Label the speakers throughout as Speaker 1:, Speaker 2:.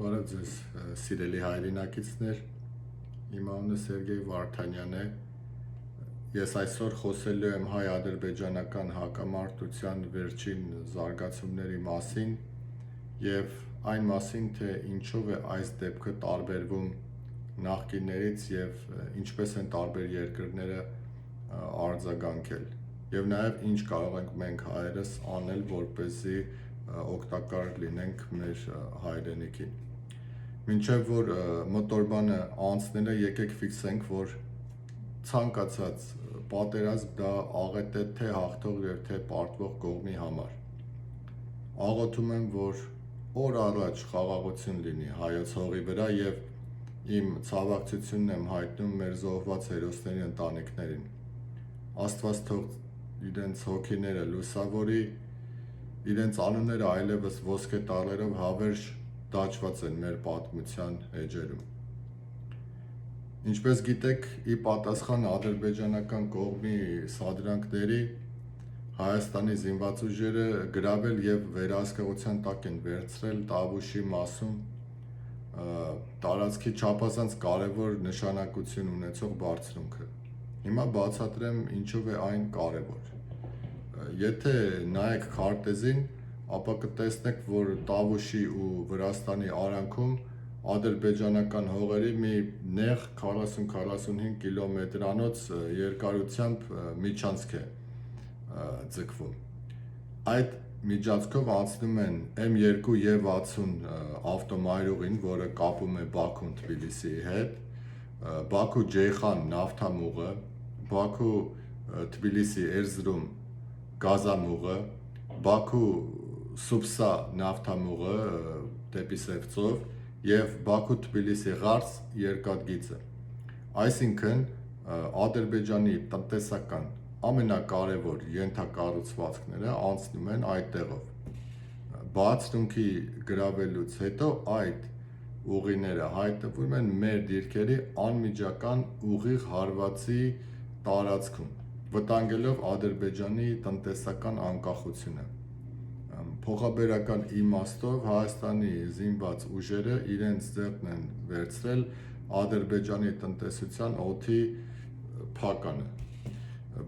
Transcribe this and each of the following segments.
Speaker 1: Բարև ձեզ սիրելի հայրենակիցներ, իմ անունը Սերգեյ Վարդանյան է, ես այսօր խոսելու եմ հայ-ադրբեջանական հակամարտության վերջին զարգացումների մասին և այն մասին, թե ինչով է այս դեպքը տարբերվում նախկիններից և ինչպես են տարբեր երկրները արձագանքել և նաև ինչ կարող ենք մենք հայերս անել, որպեսզի օգտակար լինենք մեր հայրենիքին։ Մինչև որ մոտորբանը անցնելը եկեք ֆիքսենք, որ ցանկացած պատերազմ դա աղետ է թե հաղթող և թե պարտվող կողմի համար։ Աղոթում եմ, որ օր առաջ խաղաղություն լինի հայոց հողի վրա և իմ ցավակցությունն եմ հայտնում մեր զոհված հերոսների ընտանիքներին։ Աստված թող իրենց հոգիները լուսավորի, իրենց անունները այլևս ոսկե տառերով հավերժ դաջված են մեր պատմության էջերում։ Ինչպես գիտեք, ի պատասխան ադրբեջանական կողմի սադրանքների, Հայաստանի զինված ուժերը գրավել և վերահսկողության տակ են վերցրել Տավուշի մասում տարածքի չափազանց կարևոր նշանակություն ունեցող բարձունքը։ Հիմա բացատրեմ ինչով է այն կարևոր։ Եթե նայեք քարտեզին, ապա կտեսնեք, որ Տավուշի ու Վրաստանի արանքում ադրբեջանական հողերի մի նեղ 40-45 կիլոմետրանոց երկարությամբ միջանցք է ձգվում։ Այդ միջանցքով անցնում են M2 և 60 ավտոմայրուղին, որը կապում է Բաքուն Թբիլիսիի հետ, Բաքու-Ջեյխան նավթամուղը, Բաքու-Թբիլիսի-Էրզրում գազամուղը, Բաքու-Սուփսա նավթամուղը դեպի Սևծով և Բաքու-Թբիլիսի-Ղարս երկաթգիծը։ Այսինքն Ադրբեջանի տնտեսական ամենակարևոր ենթակառուցվածքները անցնում են այդտեղով։ Բարձունքի գրավելուց հետո այդ ուղիները հայտնվում են մեր դիրքերի անմիջական ուղիղ հարվածի տարածքում, վտանգելով Ադրբեջանի տնտեսական անկախությունը։ Փոխաբերական իմաստով Հայաստանի զինված ուժերը իրենց ձեռքն են վերցրել Ադրբեջանի տնտեսության օդի փականը։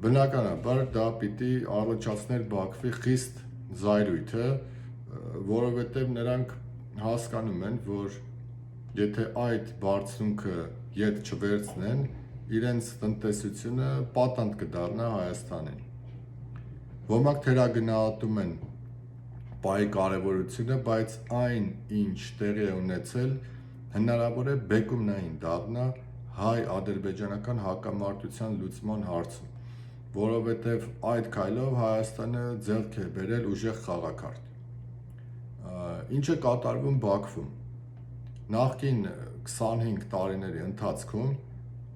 Speaker 1: Բնականաբար դա պիտի առաջացներ Բաքվի խիստ զայրույթը, որովհետև նրանք հասկանում են, որ եթե այդ բարձունքը ետ չվերցնեն, իրենց տնտեսությունը պատանդ կդառնա Հայաստանին։ Ոմանք թերագնահատում են պահի կարևորությունը, բայց այն, ինչ տեղի է ունեցել, հնարավոր է բեկումնային դառնա հայ-ադրբեջանական հակամարտության լուծման հարցում, որովհետև այդ քայլով Հայաստանը ձեռք է բերել ուժեղ խաղաքարտ։ Ինչ է կատարվում Բաքվում։ Նախկին 25 տարիների ընթացքում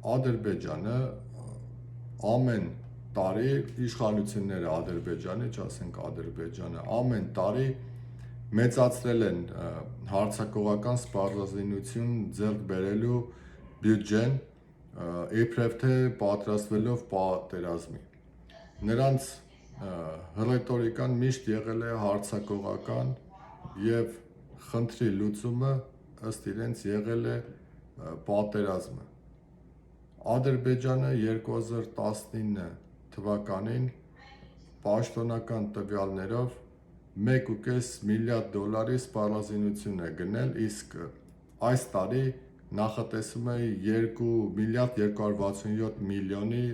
Speaker 1: Ադրբեջանը ամեն տարի իշխանությունները Ադրբեջանի, չասենք Ադրբեջանը, ամեն տարի մեծացրել են հարձակողական սպառազինություն ձեռք բերելու բյուջեն, իբրև թե պատրաստվելով պատերազմի։ Նրանց հռետորիկան միշտ եղել է հարձակողական և խնդրի լուծումը ըստ իրենց եղել է պատերազմը։ Ադրբեջանը 2019 թվականին պաշտոնական տվյալներով $1.5 միլիարդ սպառազինություն է գնել, իսկ այս տարի նախատեսվում է $2 միլիարդ 267 միլիոնի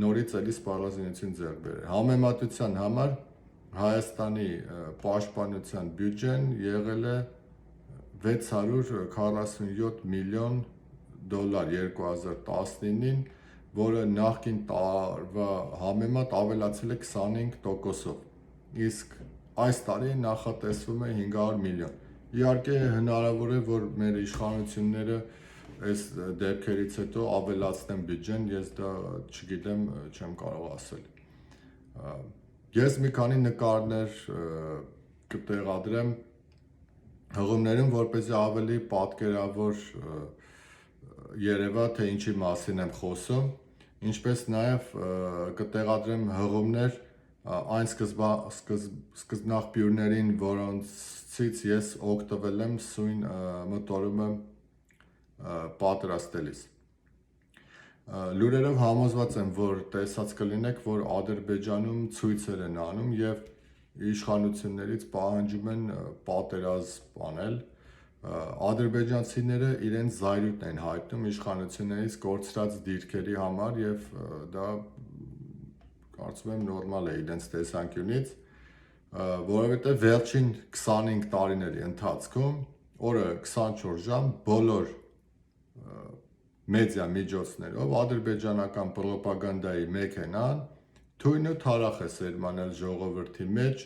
Speaker 1: նորից էլի սպառազինություն ձեռք բերել։ Համեմատության համար Հայաստանի պաշտպանության բյուջեն եղել է $647 միլիոն 2019-ին, որը նախկին տարվա համեմատ ավելացել է 25%-ով, իսկ այս տարի նախատեսվում է $500 միլիոն։ Իհարկե հնարավոր է, որ մեր իշխանությունները այս դեպքերից հետո ավելացնեն բյուջեն, ես դա չգիտեմ, չեմ կարող ասել։ Ես մի քանի նկարներ կտեղադրեմ հղումներում, որպեսզի ավելի պատկերավոր երևա, թե ինչի մասին եմ խոսում, ինչպես նաև կտեղադրեմ հղումներ այն սկզբնաղբյուրներին, որոնցից ես օգտվել եմ սույն մոտորումը պատրաստելիս։ Լուրերով համոզված եմ, որ տեսած կլինեք, որ Ադրբեջանում ցույցեր են անում եւ իշխանություններից պահանջում են պատերազմ անել։ Ադրբեջանցիները իրենց զայրույթն են հայտնում իշխանություններից կորցրած դիրքերի համար եւ դա կարծում եմ նորմալ է իրենց տեսանկյունից, որովհետեւ վերջին 25 տարիների ընթացքում օրը 24 ժամ բոլոր մեդիա միջոցներով ադրբեջանական պրոպագանդայի մեքենան թույն ու թարախ է սերմանել ժողովրդի մեջ,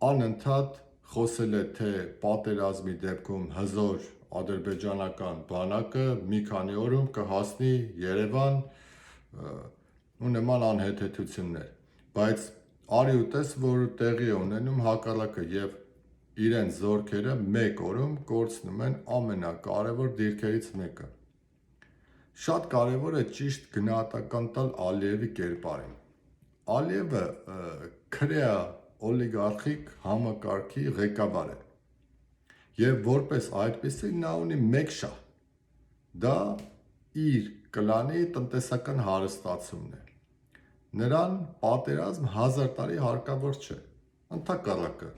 Speaker 1: անընդհատ խոսել է, թե պատերազմի դեպքում հզոր ադրբեջանական բանակը մի քանի օրում կհասնի Երևան ու նման անհեթեթություններ, բայց արի ու տես, որ տեղի է ունենում հակառակը եւ իրենց զորքերը մեկ օրում կորցնում են ամենակարևոր դիրքերից մեկը։ Շատ կարևոր է ճիշտ գնահատական տալ Ալիևի կերպարին։ Ալիևը քրեա օլիգարխիկ համակարգի ղեկավար է եւ որպես այդպեսի նա ունի մեկ շահ, դա իր կլանի տնտեսական հարստացումն է։ Նրան պատերազմ 1000 տարի հարկավոր չէ, ընդհակառակը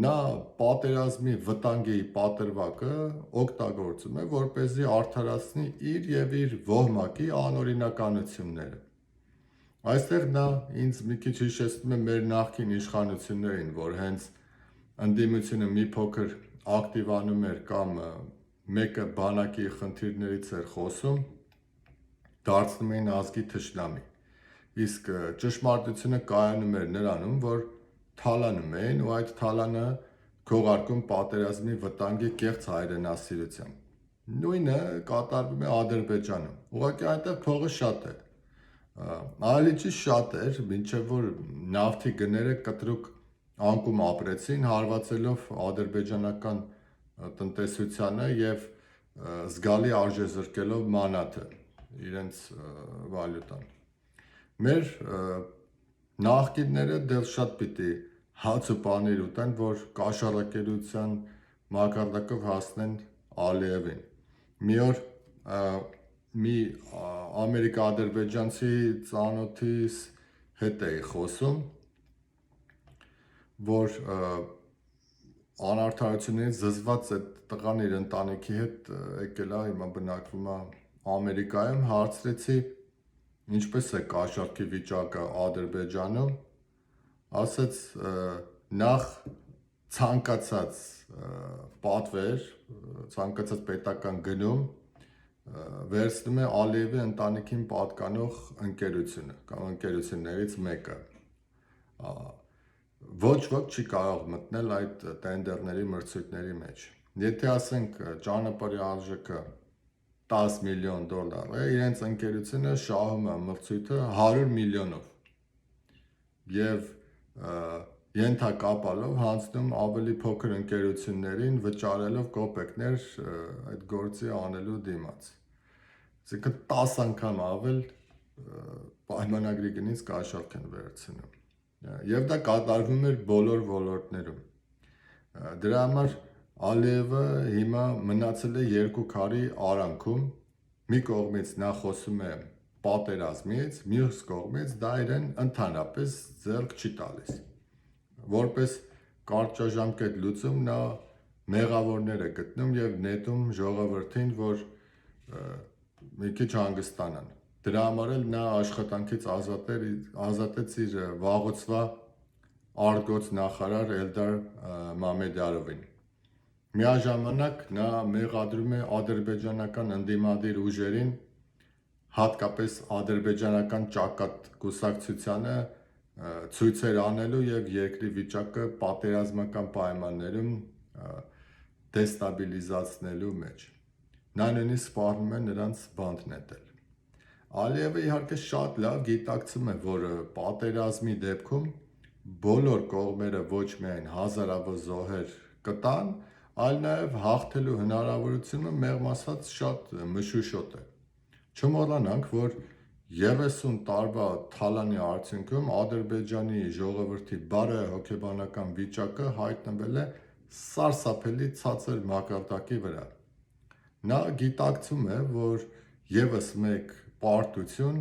Speaker 1: նա պատերազմի վտանգի պատրվակը օգտագործում է, որպեսզի արդարացնի իր եւ իր ոհմակի անօրինականությունները։ Այստեղ նա ինձ մի քիչ հիշեցնում է մեր նախկին իշխանություններին, որ հենց ընդդիմությունը մի փոքր ակտիվանում էր կամ մեկը բանակի խնդիրներից էր խոսում, դարձնում էին ազգի թշնամի։ Իսկ ճշմարտությունը կայանում էր նրանում, որ թալանում էին ու այդ թալանը քողարկում պատերազմի վտանգի կեղծ հայրենասիրությամբ։ Նույնը կատարվում է Ադրբեջանում։ Ուղղակի այնտեղ փողը շատ է։ Ավելի ճիշտ շատ էր, մինչև որ նավթի գները կտրուկ անկում ապրեցին, հարվածելով ադրբեջանական տնտեսությանը եւ զգալի արժեզրկելով մանաթը, իրենց վալյուտան։ Մեր նախկինները դեռ շատ պիտի հաց ու պանիր ուտեն, որ կաշառակերության մակարդակով հասնեն Ալիևին։ Մի օր մի ամերիկա-ադրբեջանցի ծանոթիս հետ էի խոսում, որ անարդարությունից զզված այդ տղան իր ընտանիքի հետ եկել է, հիմա բնակվում է Ամերիկայում, հարցրեցի ինչպես է կաշառքի վիճակը Ադրբեջանում, ասաց նախ ցանկացած պատվեր, ցանկացած պետական գնում վերցնում է Ալիևի ընտանիքին պատկանող ընկերությունը կամ ընկերություններից մեկը։ Ոչ ոք չի կարող մտնել այդ տենդերների մրցույթների մեջ։ Եթե ասենք ճանապարհի արժեքը $10 միլիոն է, իրենց ընկերությունը շահում է մրցույթը 100 միլիոնով եւ ենթակապալով հանձնում ավելի փոքր ընկերություններին վճարելով կոպեկներ այդ գործի անելու դիմաց։ Այսինքն 10 անգամ ավել պայմանագրի գնից կաշառք են վերցնում։ Եվ դա կատարվում էր բոլոր ոլորտներում։ Դրա համար Ալիևը հիմա մնացել է երկու քարի արանքում, մի կողմից նա խոսում է պատերազմից, մյուս կողմից դա իրեն ընդհանրապես ձեռք չի տալիս։ Որպես կարճաժամկետ լուծում նա մեղավորներ է գտնում եւ նետում ժողովրդին, որ մի քիչ հանգստանան։ Դրա համար էլ նա աշխատանքից ազատեց իր վաղուցվա արտգոց նախարար Էլդար Մամեդյարովին։ Միաժամանակ նա մեղադրում է ադրբեջանական ընդդիմադիր ուժերին, հատկապես ադրբեջանական ճակատ կուսակցությանը ցույցեր անելու եւ երկրի վիճակը պատերազմական պայմաններում դեստաբիլիզացնելու մեջ։ Նա նույնիսկ սպառնում է նրանց բանտ նետել։ Ալիևը իհարկե շատ լավ գիտակցում է, որ պատերազմի դեպքում բոլոր կողմերը ոչ միայն հազարավոր զոհեր կտան, այլ նաև հաղթելու հնարավորությունը մեղմ ասած շատ մշուշոտ է։ Չմոռանանք, որ 30 տարվա թալանի արդյունքում Ադրբեջանի ժողովրդի բարը հոգեբանական վիճակը հայտնվել է սարսափելի ցածր մակարդակի վրա։ Նա գիտակցում է, որ եւս մեկ պարտություն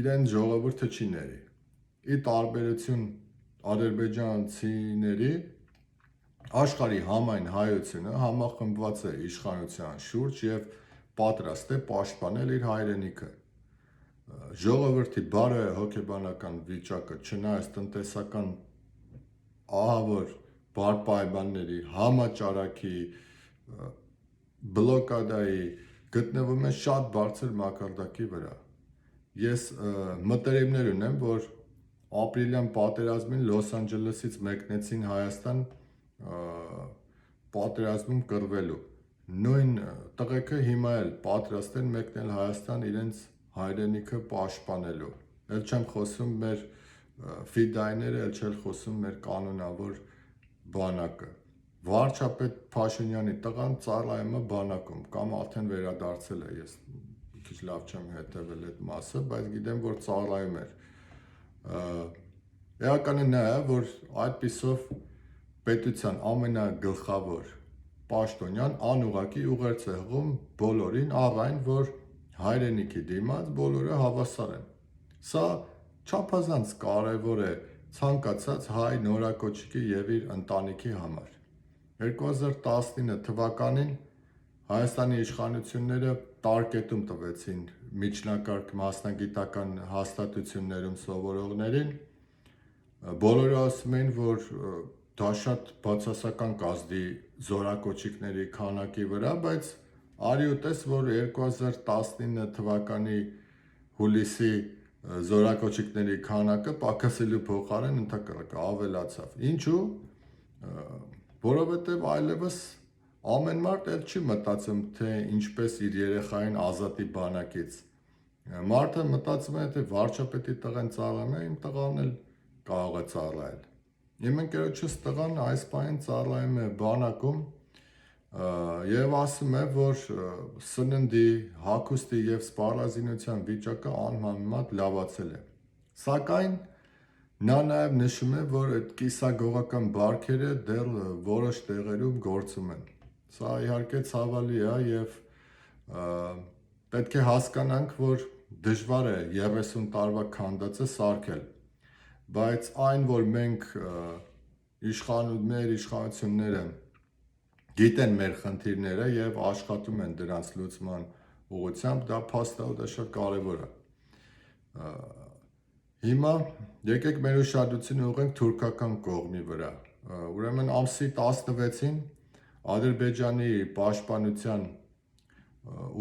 Speaker 1: իրեն ժողովուրդը չի ների։ Ի տարբերություն ադրբեջանցիների, աշխարհի համայն հայությունը համախմբված է իշխանության շուրջ եւ պատրաստ է պաշտպանել իր հայրենիքը։ Ժողովրդի բարը հոգեբանական վիճակը, չնայած տնտեսական ահավոր բարպայմանների, համաճարակի, բլոկադայի գտնվում է շատ բարձր մակարդակի վրա։ Ես մտերիմներ ունեմ, որ ապրիլյան պատերազմին Լոս Անջելեսից մեկնեցին Հայաստան պատերազմում կռվելու։ Նույն տղեկը հիմա էլ պատրաստ են մեկնել Հայաստան իրենց հայրենիքը պաշտպանելու։ Էլ չեմ խոսում մեր ֆիդայները, էլ չեմ խոսում մեր կանոնավոր բանակը։ Վարչապետ Փաշինյանի տղան ծառայում է բանակում կամ արդեն վերադարձել է, ես մի քիչ լավ չեմ հետևել այդ մասը, բայց գիտեմ, որ ծառայում էր։ Էականը նա է, որ այդպիսով պետության ամենագլխավոր պաշտոնյան անուղղակի ուղերձ է հղում բոլորին, այն, որ հայրենիքի դիմաց բոլորը հավասար են։ Սա չափազանց կարևոր է ցանկացած հայ նորակոչիկի եւ իր ընտանիքի համար։ 2019 թվականին Հայաստանի իշխանությունները տարկետում տվեցին միջնակարգ մասնագիտական հաստատություններում սովորողներին, բոլորը ասում են, որ դա շատ բացասական կազդի զորակոչիկների քանակի վրա, բայց արի ու տես, որ 2019 թվականի հուլիսի զորակոչիկների քանակը պակասելու փոխարեն ընդհակառակը ավելացավ։ Ինչու՞։ Որովհետև այլևս ամեն մարդ էլ չի մտածում, թե ինչպես իր երեխային ազատի բանակից։ Մարդը մտածում է, թե վարչապետի տղան ծառայում է, իմ տղան էլ կարող է ծառայել։ Իմ ընկերոջս տղան այս պահին ծառայում է բանակում եւ ասում է, որ սննդի, հագուստի եւ սպառազինության վիճակը անհամեմատ լավացել է։ Սակայն նա նաեւ նշում է, որ այդ կիսագողական բարքերը դեռ որոշ տեղերում գործում են։ Սա իհարկե ցավալի է եւ պետք է հասկանանք, որ դժվար է 30 տարվա քանդածը սարքել, բայց այն, որ մենք մեր իշխանությունները գիտեն մեր խնդիրները եւ աշխատում են դրանց լուծման ուղղությամբ, դա փաստ է ու դա շատ կարեւոր է։ Հիմա եկեք մեր ուշադրությունը ուղղենք թուրքական կողմի վրա։ Ուրեմն ամսի 16-ին Ադրբեջանի պաշտպանության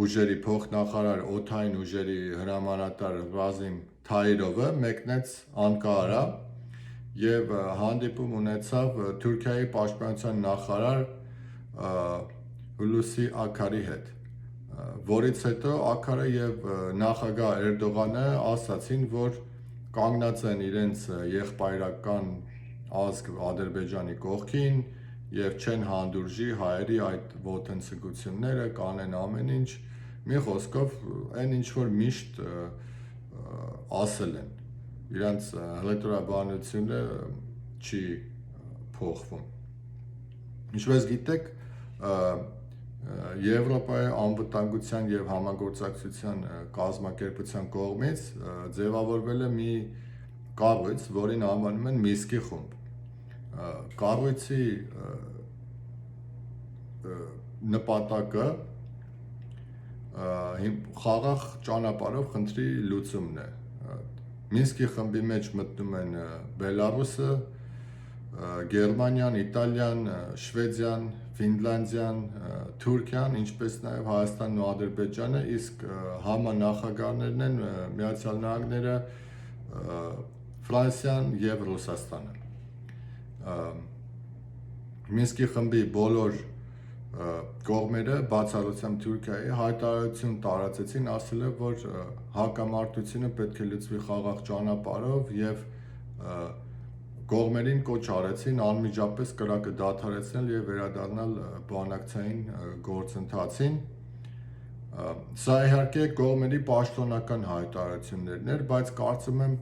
Speaker 1: ուժերի փոխնախարար օդային ուժերի հրամանատար Վազիմ Թայիրովը մեկնեց Անկարա եւ հանդիպում ունեցավ Թուրքիայի պաշտպանության նախարար Հուլուսի Աքարի հետ, որից հետո Աքարը եւ նախագահ Էրդողանը ասացին, որ կանգնած են իրենց եղբայրական ազգ Ադրբեջանի կողքին եւ չեն հանդուրժի հայերի այդ ոտնձգությունները, կանեն ամեն ինչ, մի խոսքով այն ինչ որ միշտ ասել են, իրանց հռետորաբանությունը չի փոխվում։ Ինչպես գիտեք, Եվրոպայի անվտանգության եւ համագործակցության կազմակերպության կողմից ձևավորվել է մի կառույց, որին անվանում են Միսկի խումբ։ Կառույցի նպատակը խաղաղ ճանապարհով խնդրի լուծումն է։ Մինսկի խմբի մեջ մտնում են Բելարուսը, Գերմանիան, Իտալիան, Շվեդիան, Ֆինլանդիան, Թուրքիան, ինչպես նաև Հայաստանն ու Ադրբեջանը, իսկ համանախագահներն են Միացյալ Նահանգները, Ֆրանսիան եւ Ռուսաստանը։ Մինսկի խմբի բոլոր կողմերը, բացառությամբ Թուրքիայի, հայտարարություն տարածեցին, ասելով, որ հակամարտությունը պետք է լուծվի խաղաղ ճանապարհով եւ կողմերին կոչ արեցին անմիջապես կրակը դադարեցնել եւ վերադառնալ բանակցային գործընթացին։ Սա իհարկե կողմերի պաշտոնական հայտարարություններն էր, բայց կարծում եմ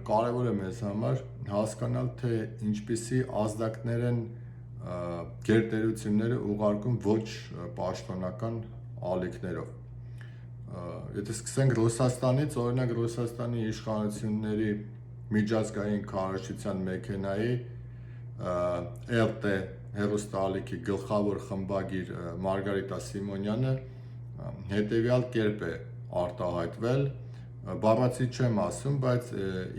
Speaker 1: կարևոր է մեզ համար հասկանալ, թե ինչպիսի ազդակներ են գերտերությունները ուղարկում ոչ պաշտոնական ալիքներով։ Եթե սկսենք Ռուսաստանից, օրինակ Ռուսաստանի իշխանությունների միջազգային քարոզչության մեքենայի ԼՏ հեռուստաալիքի գլխավոր խմբագիր Մարգարիտա Սիմոնյանը հետևյալ կերպ է արտահայտվել, բառացի չեմ ասում, բայց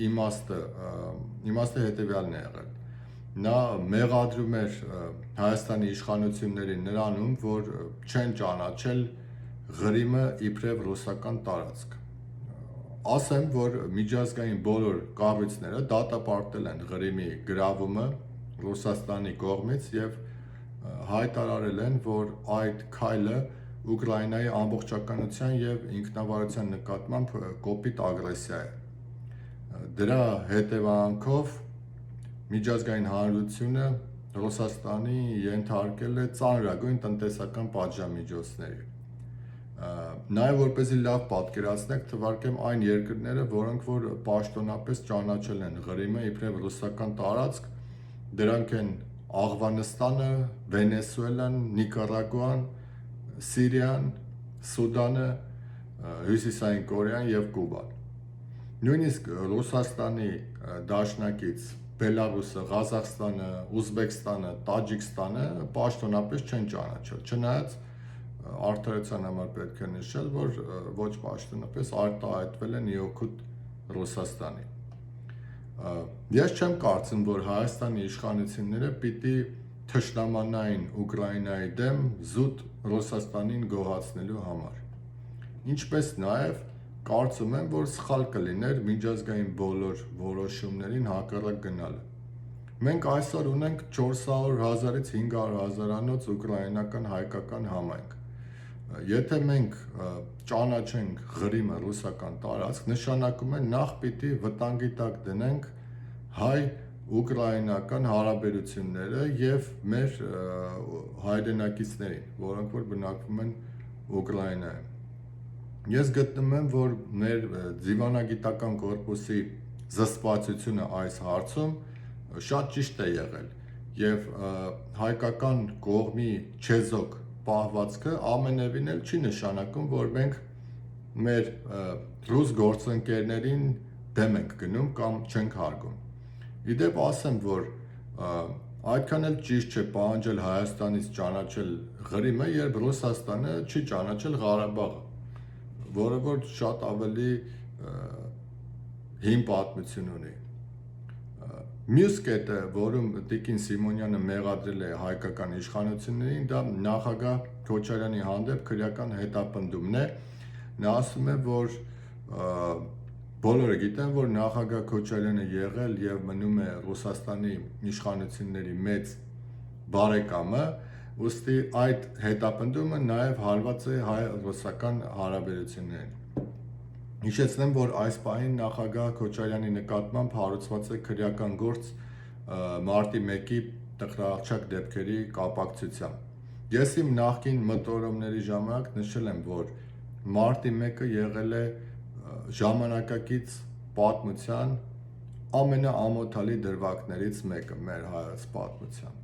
Speaker 1: իմաստը հետևյալն է եղել։ Նա մեղադրում էր Հայաստանի իշխանություններին նրանում, որ չեն ճանաչել Ղրիմը իբրև ռուսական տարածք։ Ասեմ, որ միջազգային բոլոր կառույցները դատապարտել են Ղրիմի գրավումը Ռուսաստանի կողմից եւ հայտարարել են, որ այդ քայլը Ուկրաինայի ամբողջականության եւ ինքնավարության նկատմամբ կոպիտ ագրեսիա է։ Դրա հետևանքով միջազգային հանրությունը Ռուսաստանի ենթարկել է ծանրագույն տնտեսական պատժամիջոցների։ Նաև որպեսզի լավ պատկերացնեք, թվարկեմ այն երկրները, որոնք որ պաշտոնապես ճանաչել են Ղրիմը իբրև ռուսական տարածք, դրանք են Աղվանստանը, Վենեսուելան, Նիկարագուան, Սիրիան, Սուդանը, Հյուսիսային Կորեան եւ Կուբան։ Նույնիսկ Ռուսաստանի դաշնակից Բելարուսը, Ղազախստանը, Ուզբեկստանը, Տաջիկստանը պաշտոնապես չեն ճանաչել, չնայած արդարության համար պետք է նշել, որ ոչ պաշտոնապես արտահայտվել են իօգուտ Ռուսաստանի։ Ես չեմ կարծում, որ Հայաստանի իշխանությունները պիտի թշնամանային Ուկրաինայի դեմ զուտ Ռուսաստանին գոհացնելու համար։ Ինչպես նաև կարծում եմ, որ սխալ կլիներ միջազգային բոլոր որոշումներին հակառակ գնալը։ Մենք այսօր ունենք 400,000-ից 500,000-անոց ուկրաինական հայկական համայնք։ Եթե մենք ճանաչենք Ղրիմը ռուսական տարածք, նշանակում է նախ պիտի վտանգի տակ դնենք հայ-ուկրաինական հարաբերությունները եւ մեր հայրենակիցներին, որոնք որ բնակվում են Ուկրաինայում։ Ես գտնում եմ, որ մեր դիվանագիտական կորպուսի զսպվածությունը այս հարցում շատ ճիշտ է եղել եւ հայկական կողմի չեզոք պահվածքը ամենևին էլ չի նշանակում, որ մենք մեր ռուս գործընկերներին դեմ ենք գնում կամ չենք հարգում։ Իդեպ ասեմ, որ այդքան էլ ճիշտ չէ պահանջել Հայաստանից ճանաչել Ղրիմը, երբ Ռուսաստանը չի ճանաչել Ղարաբաղը, որը որ շատ ավելի հին պատմություն ունի։ Մյուս կետը, որում Տիկին Սիմոնյանը մեղադրել է հայկական իշխանություններին, դա նախագահ Քոչարյանի հանդեպ քրեական հետապնդումն է։ Նա ասում է, որ բոլորը գիտեն, որ նախագահ Քոչարյանը եղել եւ մնում է Ռուսաստանի իշխանությունների մեծ բարեկամը, ուստի այդ հետապնդումը նաեւ հարված է հայ-ռուսական հարաբերություններին։ Հիշեցնեմ, որ այս պահին նախագահ Քոչարյանի նկատմամբ հարուցված է քրեական գործ մարտի 1-ի տխրահռչակ դեպքերի կապակցությամբ։ Ես իմ նախկին մտորումների ժամանակ նշել եմ, որ մարտի 1-ը եղել է ժամանակակից պատմության ամենաամոթալի դրվագներից մեկը մեր հայոց պատմության։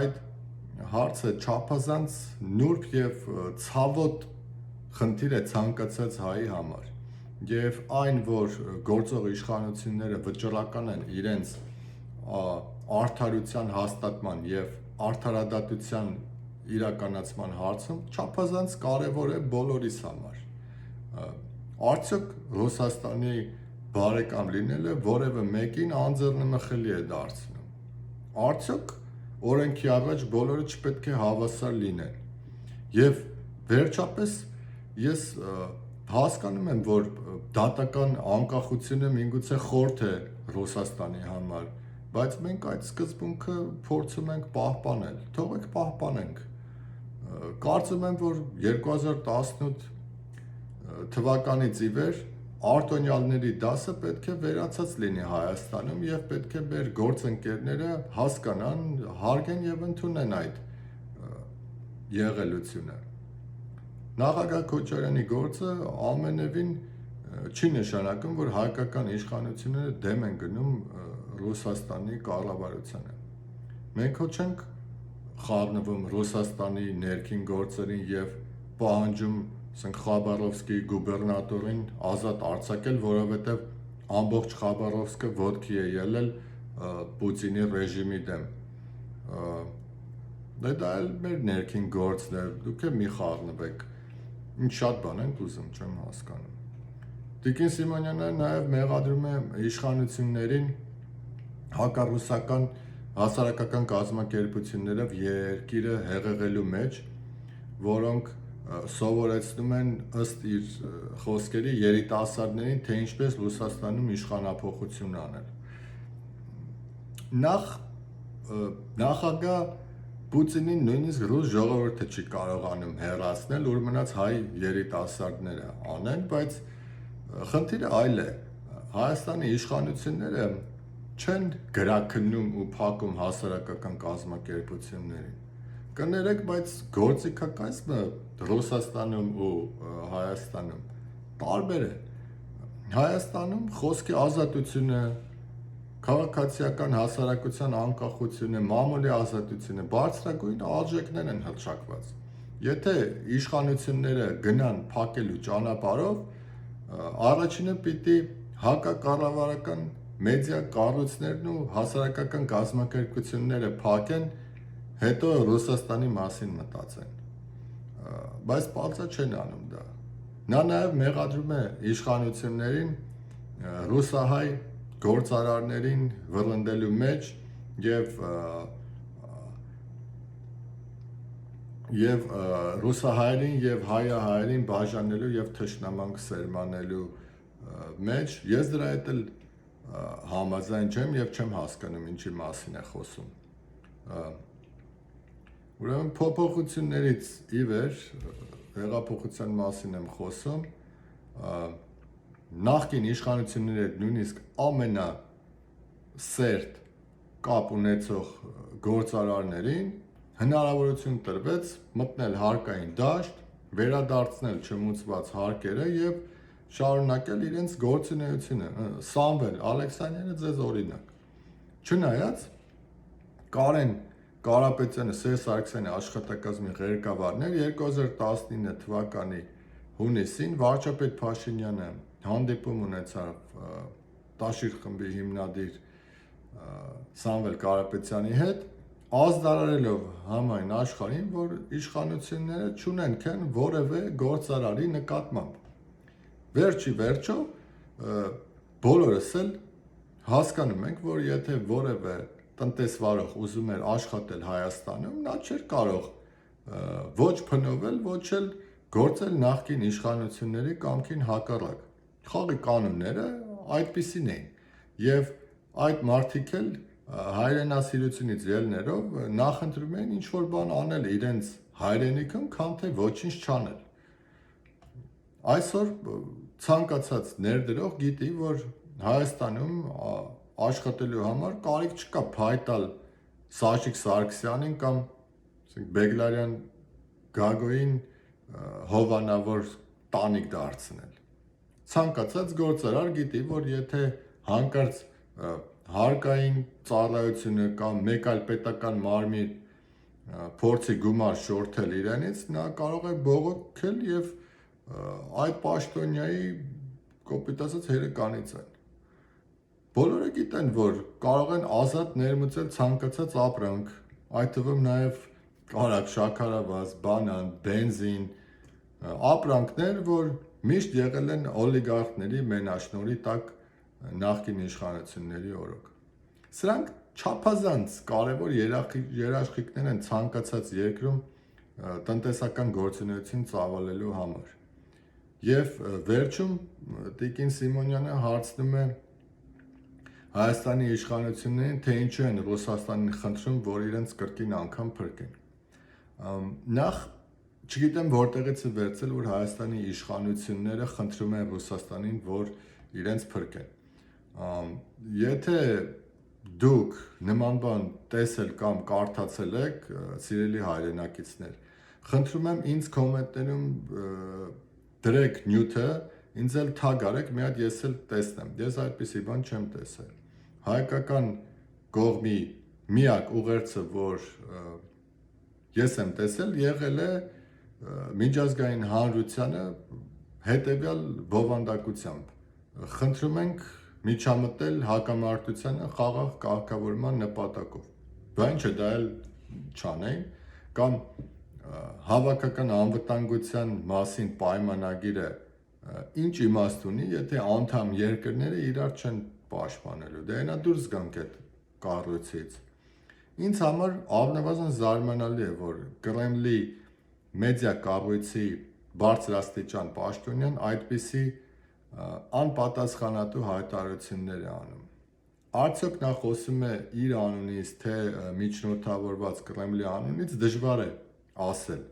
Speaker 1: Այդ հարցը չափազանց նուրբ եւ ցավոտ խնդիր է ցանկացած հայի համար։ Եվ այն, որ գործող իշխանությունները վճռական են իրենց արդարության հաստատման եւ արդարադատության իրականացման հարցում, չափազանց կարեւոր է բոլորիս համար։ Արդյոք Ռուսաստանի բարեկամ լինելը որևէ մեկին անձեռնմխելի է դարձնում։ Արդյոք օրենքի առաջ բոլորը չպետք է հավասար լինեն։ Եվ վերջապես ես հասկանում եմ, որ դատական անկախությունը միգուցե խորթ է Ռուսաստանի համար, բայց մենք այդ սկզբունքը փորձում ենք պահպանել։ Թողեք պահպանենք։ Կարծում եմ, որ 2018 թվականից ի վեր արտոնյալների դասը պետք է վերացած լինի Հայաստանում եւ պետք է մեր գործընկերները հասկանան, հարգեն եւ ընդունեն այդ եղելությունը։ Նախագահ Քոչարյանի գործը ամենևին չի նշանակում, որ հայկական իշխանությունները դեմ են գնում Ռուսաստանի կառավարությանը։ Մենք հո չենք խառնվում Ռուսաստանի ներքին գործերին եւ պահանջում ասենք Խաբարովսկի գուբերնատորին ազատ արձակել, որովհետեւ ամբողջ Խաբարովսկը ոտքի է ելել Պուտինի ռեժիմի դեմ։ Դե դա էլ մեր ներքին գործն է, դուք էլ մի խառնվեք։ Ինչ շատ բան ենք ուզում, չեմ հասկանում։ Տիկին Սիմոնյանը նաև մեղադրում է իշխանություններին հակառուսական հասարակական կազմակերպություններով երկիրը հեղեղելու մեջ, որոնք սովորեցնում են ըստ իր խոսքերի երիտասարդներին, թե ինչպես Ռուսաստանում իշխանափոխություն անել։ Նախագահ Պուտինին նույնիսկ ռուս ժողովուրդը չի կարողանում հեռացնել, որ մնաց հայ երիտասարդները անեն, բայց խնդիրը այլ է։ Հայաստանի իշխանությունները չեն գրաքննում ու փակում հասարակական կազմակերպություններին։ Կներեք, բայց գործիքակազմը Ռուսաստանում ու Հայաստանում տարբեր է։ Հայաստանում խոսքի ազատությունը, քաղաքացիական հասարակության անկախությունը, մամուլի ազատությունը, բարձրագույն արժեքներ են հռչակված։ Եթե իշխանությունները գնան փակելու ճանապարհով, առաջինը պիտի հակակառավարական մեդիա կառույցներն ու հասարակական կազմակերպությունները փակեն, հետո Ռուսաստանի մասին մտածեն։ Բայց բացա չեն անում դա։ Նա նաև մեղադրում է իշխանություններին ռուսահայ գործարարներին վռնդելու մեջ եւ ռուսահայերին եւ հայահայերին բաժանելու եւ թշնամանք սերմանելու մեջ։ Ես դրա հետ էլ համաձայն չեմ եւ չեմ հասկանում ինչի մասին է խոսում։ Ուրեմն փոփոխություններից ի վեր հեղափոխության մասին եմ խոսում, նախկին իշխանությունների հետ նույնիսկ ամենասերտ կապ ունեցող գործարարներին հնարավորություն տրվեց մտնել հարկային դաշտ, վերադարձնել չմուծված հարկերը եւ շարունակել իրենց գործունեությունը։ Սամվել Ալեքսանյանը ձեզ օրինակ։ Չնայած Կարեն Կարապետյանը, Սերժ Սարգսյանի աշխատակազմի ղեկավարներ 2019 թվականի հունիսին վարչապետ Փաշինյանը հանդիպում ունեցավ Տաշիր խմբի հիմնադիր Սամվել Կարապետյանի հետ, ազդարարելով համայն աշխարհին, որ իշխանությունները չունեն որևէ գործարարի նկատմամբ։ Վերջի վերջո բոլորս էլ հասկանում ենք, որ եթե որևէ տնտեսվարող ուզում էր աշխատել Հայաստանում, նա չէր կարող ոչ փնովել, ոչ էլ գործել նախկին իշխանությունների կամքին հակառակ։ Խաղի կանոնները այդպիսին էին, եւ այդ մարդիկ էլ հայրենասիրությունից ելներով նախընտրում էին ինչ-որ բան անել իրենց հայրենիքում, քան թե ոչինչ չանել։ Այսօր ցանկացած ներդրող գիտի, որ Հայաստանում աշխատելու համար կարիք չկա փայտալ Սաշիկ Սարգսյանին կամ Բեգլարյան Գագոին հովանավոր տանիք դարձնել։ Ցանկացած գործարար գիտի, որ եթե հանկարծ հարկային ծառայությունը կամ մեկ այլ պետական մարմին փորձի գումար շորթել իրենից, նա կարող է բողոքել եւ այդ պաշտոնյայի կոպիտ ասած հերը կանիցեն։ Բոլորը գիտեն, որ կարող են ազատ ներմուծել ցանկացած ապրանք, այդ թվում նաև կարագ, շաքարավազ, բանան, բենզին, ապրանքներ, որ միշտ եղել են օլիգարխների մենաշնորհի տակ նախկին իշխանությունների օրոք։ Սրանք չափազանց կարևոր երաշխիքներ են ցանկացած երկրում տնտեսական գործունեություն ծավալելու համար։ Եվ վերջում Տիկին Սիմոնյանը հարցնում է Հայաստանի իշխանություններին, թե ինչու են Ռուսաստանին խնդրում, որ իրենց կրկին անգամ փրկեն։ Նախ չգիտեմ որտեղից է վերցել, որ Հայաստանի իշխանությունները խնդրում են Ռուսաստանին, որ իրենց փրկեն։ Եթե դուք նման բան տեսել կամ կարդացել եք, սիրելի հայրենակիցներ, Խնդրում եմ ինձ կոմենտներում դրեք նյութը, ինձ էլ թագ արեք, մի հատ ես էլ տեսնեմ։ Ես այդպիսի բան չեմ տեսել։ Հայկական կողմի միակ ուղերձը, որ ես եմ տեսել, եղել է միջազգային հանրությանը հետևյալ բովանդակությամբ. խնդրում ենք միջամտել հակամարտությանը խաղաղ կարգավորման նպատակով։ Բա ինչը դա էլ չանեն, կամ հավաքական անվտանգության մասին պայմանագիրը ինչ իմաստ ունի, եթե անդամ երկրները իրար չեն պաշտպանելու, դե այնա դուրս գանք այդ կառույցից։ Ինձ համար առնվազն զարմանալի է, որ Կրեմլի մեդիա կառույցի բարձրաստիճան պաշտոնյան այդպիսի անպատասխանատու հայտարարություններ է անում։ Արդյոք նա խոսում է իր անունից, թե միջնորդավորված Կրեմլի անունից, դժվար է ասել,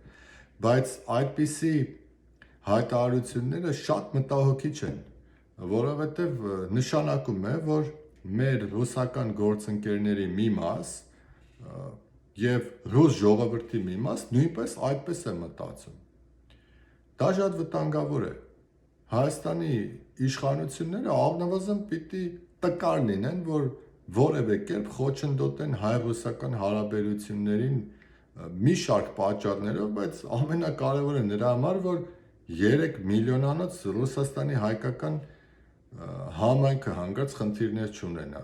Speaker 1: բայց այդպիսի հայտարարությունները շատ մտահոգիչ են, որովհետև նշանակում է, որ մեր ռուսական գործընկերների մի մաս եւ ռուս ժողովրդի մի մաս նույնպես այդպես է մտածում։ Դա շատ վտանգավոր է։ Հայաստանի իշխանությունները առնվազն պիտի տկար լինեն, որ որևէ կերպ խոչընդոտեն հայ-ռուսական հարաբերություններին մի շարք պատճառներով, բայց ամենակարևորը նրա համար, որ 3 միլիոնանոց Ռուսաստանի հայկական համայնքը հանգած խնդիրներ չունենա։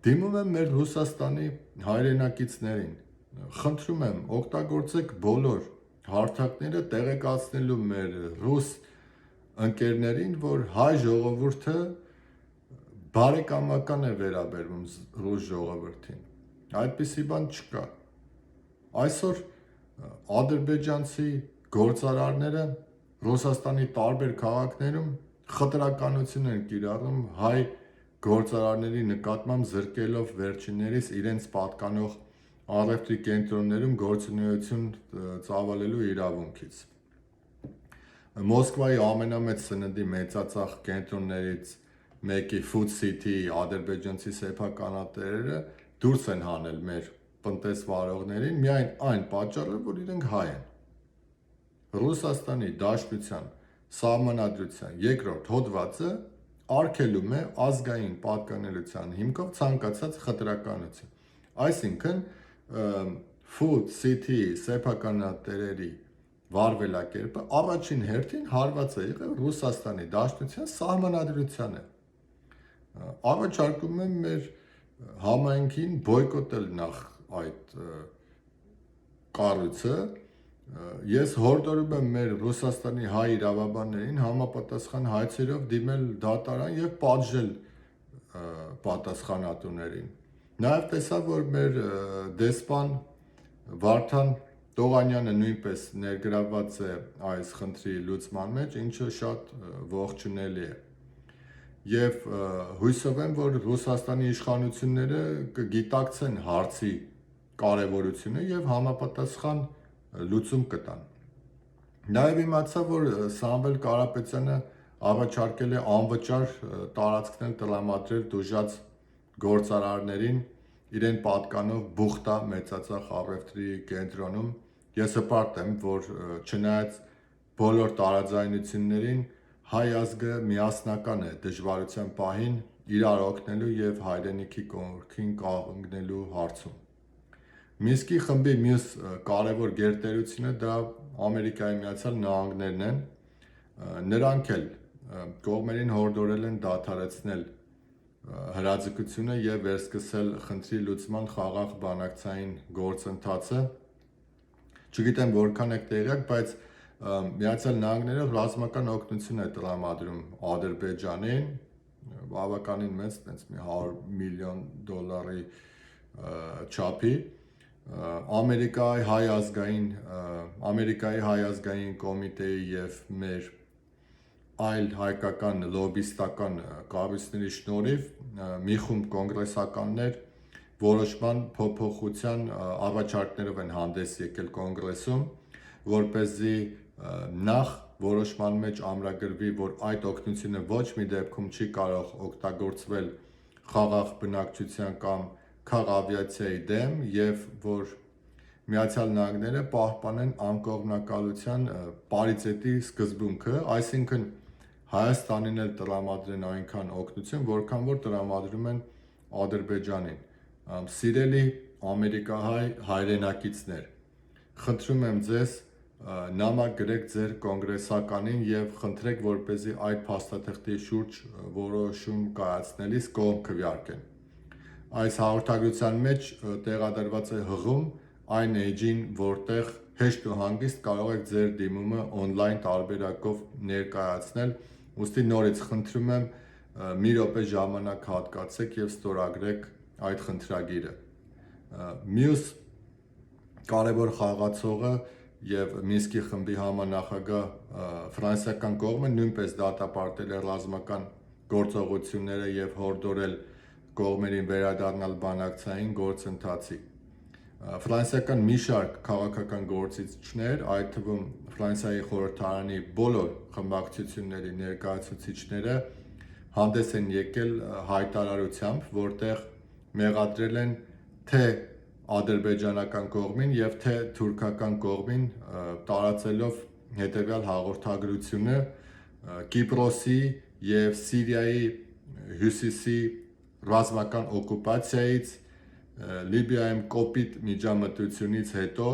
Speaker 1: Դիմում եմ մեր Ռուսաստանի հայրենակիցներին, խնդրում եմ, օգտագործեք բոլոր հարթակները տեղեկացնելու մեր ռուս ընկերներին, որ հայ ժողովուրդը բարեկամական է վերաբերվում ռուս ժողովրդին։ Այդպիսի բան չկա։ Այսօր ադրբեջանցի գործարարները Ռուսաստանի տարբեր քաղաքներում խտրականություն են կիրառում հայ գործարարների նկատմամբ, զրկելով վերջիններիս իրենց պատկանող առևտրի կենտրոններում գործունեություն ծավալելու իրավունքից։ Մոսկվայի ամենամեծ սննդի մեծածախ կենտրոններից մեկի Food City ադրբեջանցի սեփականատերերը դուրս են հանել մեր տնտեսվարողներին միայն այն պատճառով, որ իրենք հայ են։ Ռուսաստանի Դաշնության սահմանադրության երկրորդ հոդվածը արգելում է ազգային պատկանելության հիմքով ցանկացած խտրականություն։ Այսինքն Food City սեփականատերերի վարվելակերպը առաջին հերթին հարված է եղել Ռուսաստանի Դաշնության սահմանադրությանը։ Առաջարկում եմ մեր համայնքին բոյկոտել նախ այդ կառույցը։ Ես հորդորում եմ մեր Ռուսաստանի հայ իրավաբաններին համապատասխան հայցերով դիմել դատարան եւ պատժել պատասխանատուներին։ Նաեւ տեսա, որ մեր դեսպան Վարդան Տողանյանը նույնպես ներգրավված է այս խնդրի լուծման մեջ, ինչը շատ ողջունելի է։ Եվ հույսով եմ, որ Ռուսաստանի իշխանությունները կգիտակցեն հարցի կարևորությունը եւ համապատասխան լուծում կտան։ Նաեւ իմացա, որ Սամվել Կարապետյանը առաջարկել է անվճար տարածքներ տրամադրել դժուժած գործարարներին իրեն պատկանող բուխտա մեծածախ առևտրի կենտրոնում։ Ես հպարտ եմ, որ չնայած բոլոր տարաձայնություններին հայ ազգը միասնական է դժվարության պահին իրար օգնելու եւ հայրենիքի կողքին կանգնելու հարցում։ Մինսկի խմբի մյուս կարևոր գերտերությունը դա Ամերիկայի Միացյալ Նահանգներն են։ Նրանք էլ կողմերին հորդորել են դադարեցնել հրաձգությունը եւ վերսկսել խնդրի լուծման խաղաղ բանակցային գործընթացը։ Չգիտեմ որքան եք տեղյակ, բայց Միացյալ Նահանգները ռազմական օգնություն է տրամադրում Ադրբեջանին, բավականին մեծ, տենց մի $100 միլիոն չափի։ Ամերիկայի հայ ազգային կոմիտեի եւ մեր այլ հայկական լոբիստական կառույցների շնորհիվ մի խումբ կոնգրեսականներ որոշման փոփոխության առաջարկներով են հանդես եկել կոնգրեսում, որպեսզի նախ որոշման մեջ ամրագրվի, որ այդ օգնությունը ոչ մի դեպքում չի կարող օգտագործվել խաղաղ բնակչության կամ քաղավիացիայի դեմ եւ որ Միացյալ Նահանգները պահպանեն անկողմնակալության պարիտետի սկզբունքը, այսինքն Հայաստանին էլ տրամադրեն այնքան օգնություն, որքան որ տրամադրում են Ադրբեջանին։ Սիրելի ամերիկահայ հայրենակիցներ, խնդրում եմ ձեզ նամակ գրեք ձեր կոնգրեսականին եւ խնդրեք, որպեսզի այդ փաստաթղթի շուրջ որոշում կայացնելիս կողմ քվեարկեն։ Այս հաղորդագրության մեջ տեղադրված է հղում այն էջին, որտեղ հեշտ ու հանգիստ կարող եք ձեր դիմումը on-line տարբերակով ներկայացնել, ուստի նորից խնդրում եմ մի րոպե ժամանակ հատկացեք եւ ստորագրեք այդ խնդրագիրը։ Մյուս կարևոր խաղացողը եւ Մինսկի խմբի համանախագահ ֆրանսիական կողմը նույնպես դատապարտել է ռազմական գործողությունները եւ հորդորել կողմերին վերադառնալ բանակցային գործընթացի։ Ֆրանսիական մի շարք քաղաքական գործիչներ, այդ թվում Ֆրանսիայի խորհրդարանի բոլոր խմբակցությունների ներկայացուցիչները հանդես են եկել հայտարարությամբ, որտեղ մեղադրել են թե ադրբեջանական կողմին եւ թե թուրքական կողմին տարածելով հետեւյալ հաղորդագրությունը Կիպրոսի եւ Սիրիայի հյուսիսի ռազմական օկուպացիայից, Լիբիայում կոպիտ միջամտությունից հետո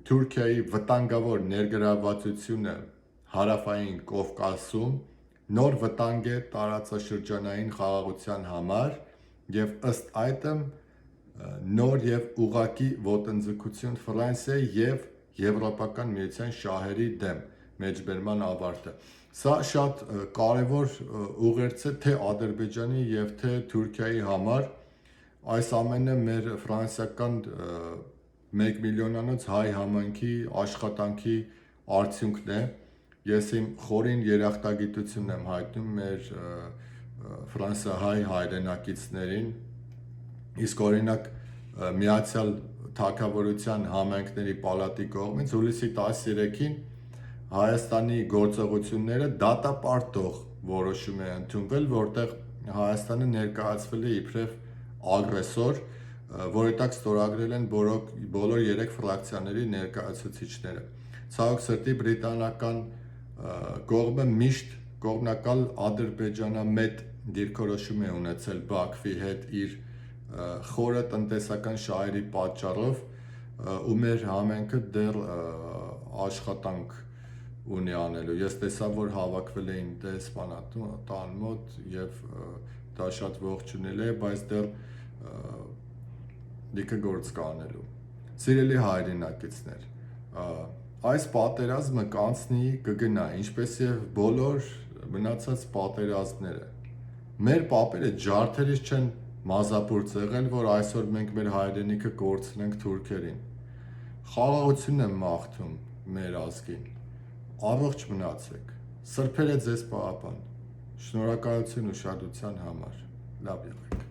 Speaker 1: Թուրքիայի վտանգավոր ներգրավվածությունը հարավային Կովկասում նոր վտանգ է տարածաշրջանային խաղաղության համար եւ ըստ այդմ նոր եւ ուղղակի ոտնձգություն Ֆրանսիայի եւ Եվրոպական միության շահերի դեմ մեջբերման ավարտը։ Սա շատ կարևոր ուղերձ է թե Ադրբեջանի եւ թե Թուրքիայի համար։ Այս ամենը մեր ֆրանսիական 1 միլիոնանոց հայ համայնքի աշխատանքի արդյունքն է։ Ես իմ խորին երախտագիտությունն եմ հայտնում մեր ֆրանսիահայ հայրենակիցներին, իսկ օրինակ Միացյալ Թագավորության համայնքների պալատի կողմից հուլիսի 13-ին Հայաստանի գործողությունները դատապարտող որոշում է ընդունվել, որտեղ Հայաստանը ներկայացվել է իբրև ագրեսոր, որի տակ ստորագրել են բոլոր 3 ֆրակցիաների ներկայացուցիչները։ Ցավոք սրտի բրիտանական կողմը միշտ կողմնակալ ադրբեջանամետ դիրքորոշում է ունեցել Բաքվի հետ իր խորը տնտեսական շահերի պատճառով ու մեր համայնքը դեռ աշխատանք ունի անելու։ Ես տեսա, որ հավաքվել էին դեսպանատան մոտ եւ դա շատ ողջունել է, բայց դեռ լիքը գործ կա անելու։ Սիրելի հայրենակիցներ, այս պատերազմը կանցնի կգնա, ինչպես եւ բոլոր մնացած պատերազմները։ Մեր պապերը ջարդերից չեն մազապուրծ եղել, որ այսօր մենք մեր հայրենիքը կորցնենք թուրքերին։ Խաղաղություն եմ մաղթում մեր ազգին։ Առողջ մնացեք։ Սրբերը ձեզ պահապան։ Շնորհակալություն ուշադրության համար։ Լավ եղեք։